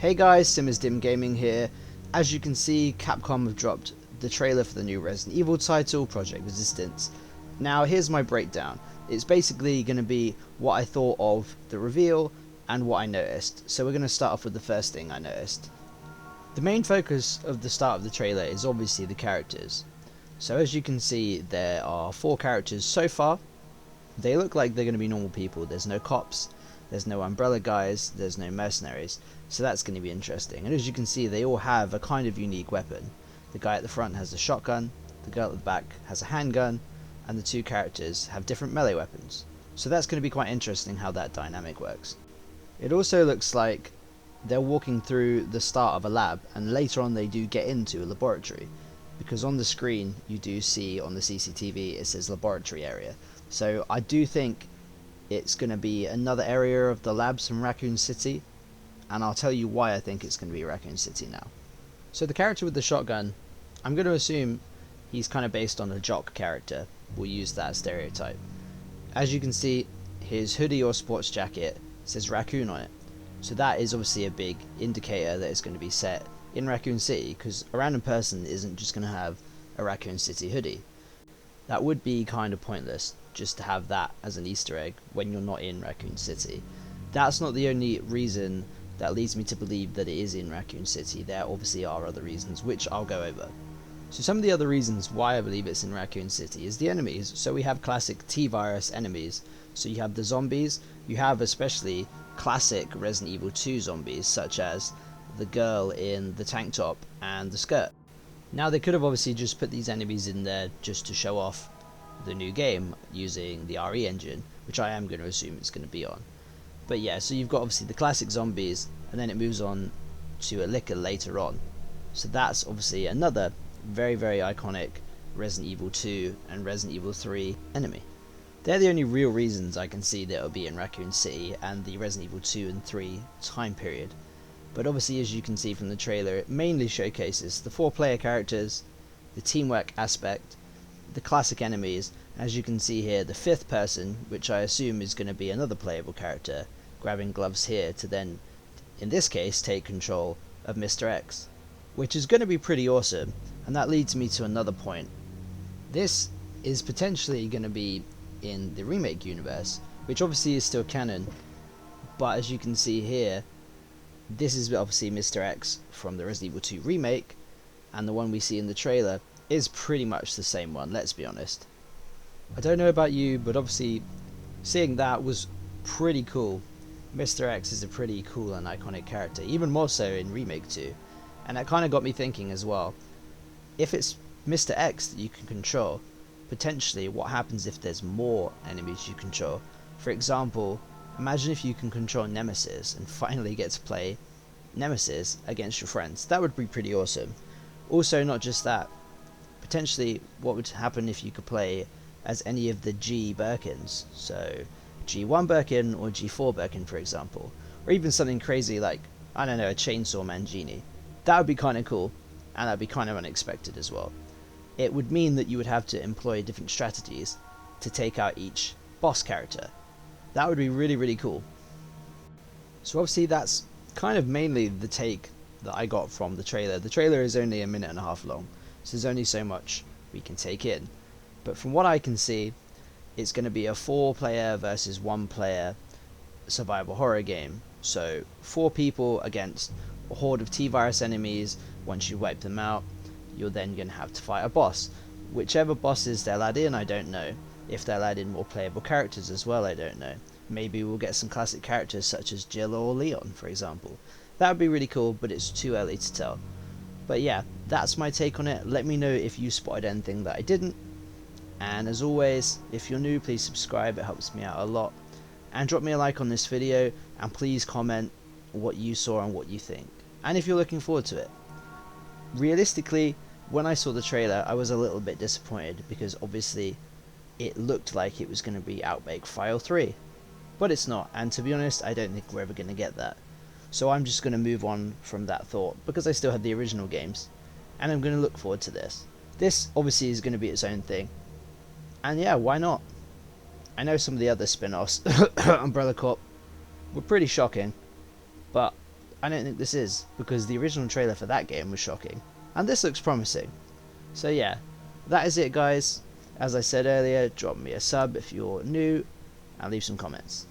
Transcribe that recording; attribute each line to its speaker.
Speaker 1: Hey guys, Dim Gaming here. As you can see, Capcom have dropped the trailer for the new Resident Evil title, Project Resistance. Now here's my breakdown. It's basically going to be what I thought of the reveal and what I noticed. So we're going to start off with the first thing I noticed. The main focus of the start of the trailer is obviously the characters. So as you can see, there are 4 characters so far. They look like they're going to be normal people. There's no cops, there's no umbrella guys, there's no mercenaries. So that's going to be interesting. And as you can see, they all have a kind of unique weapon. The guy at the front has a shotgun, the girl at the back has a handgun, and the 2 characters have different melee weapons. So that's going to be quite interesting how that dynamic works. It also looks like they're walking through the start of a lab, and later on they do get into a laboratory, because on the screen you do see on the CCTV it says laboratory area. So I do think it's going to be another area of the labs from Raccoon City, and I'll tell you why I think it's going to be Raccoon City now. So the character with the shotgun, I'm going to assume he's kind of based on a jock character. We'll use that stereotype. As you can see, his hoodie or sports jacket says Raccoon on it. So that is obviously a big indicator that it's going to be set in Raccoon City, because a random person isn't just going to have a Raccoon City hoodie. That would be kind of pointless, just to have that as an Easter egg when you're not in Raccoon City. That's not the only reason that leads me to believe that it is in Raccoon City. There obviously are other reasons, which I'll go over. So some of the other reasons why I believe it's in Raccoon City is the enemies. So we have classic T-Virus enemies. So you have the zombies, you have especially classic Resident Evil 2 zombies, such as the girl in the tank top and the skirt. Now they could have obviously just put these enemies in there just to show off the new game using the RE engine, which I am going to assume it's going to be on. But yeah, so you've got obviously the classic zombies, and then it moves on to a liquor later on. So that's obviously another very iconic Resident Evil 2 and Resident Evil 3 enemy. They're the only real reasons I can see that it'll be in Raccoon City and the Resident Evil 2 and 3 time period. But obviously, as you can see from the trailer, it mainly showcases the 4-player characters, the teamwork aspect, the classic enemies. As you can see here, the 5th person, which I assume is going to be another playable character, grabbing gloves here to then, in this case, take control of Mr. X, which is going to be pretty awesome. And that leads me to another point. This is potentially going to be in the remake universe, which obviously is still canon, but as you can see here, this is obviously Mr. X from the Resident Evil 2 remake, and the one we see in the trailer is pretty much the same one, let's be honest. I don't know about you, but obviously seeing that was pretty cool. Mr. X is a pretty cool and iconic character, even more so in remake 2, and that kind of got me thinking as well. If it's Mr. X that you can control, potentially what happens if there's more enemies you control? For example, imagine if you can control Nemesis and finally get to play Nemesis against your friends. That would be pretty awesome. Also, not just that, potentially what would happen if you could play as any of the G Birkins, so G1 Birkin or G4 Birkin for example, or even something crazy like, I don't know, a Chainsaw Man Genie. That would be kind of cool, and that would be kind of unexpected as well. It would mean that you would have to employ different strategies to take out each boss character. That would be really cool. So obviously that's kind of mainly the take that I got from the trailer. The trailer is only a minute and a half long, so there's only so much we can take in. But from what I can see, it's going to be a 4-player versus 1-player survival horror game. So 4 people against a horde of T-Virus enemies. Once you wipe them out, you're then going to have to fight a boss. Whichever bosses they'll add in, I don't know. If they'll add in more playable characters as well, I don't know. Maybe we'll get some classic characters such as Jill or Leon, for example. That would be really cool, but it's too early to tell. But yeah, that's my take on it. Let me know if you spotted anything that I didn't. And as always, if you're new, please subscribe, it helps me out a lot. And drop me a like on this video, and please comment what you saw and what you think. And if you're looking forward to it. Realistically, when I saw the trailer, I was a little bit disappointed, because obviously it looked like it was going to be Outbreak File 3. But it's not, and to be honest, I don't think we're ever going to get that. So I'm just going to move on from that thought, because I still have the original games, and I'm going to look forward to this. This obviously is going to be its own thing, and yeah, why not? I know some of the other spin-offs, Umbrella Corp, were pretty shocking, but I don't think this is, because the original trailer for that game was shocking, and this looks promising. So yeah, that is it guys. As I said earlier, drop me a sub if you're new, and leave some comments.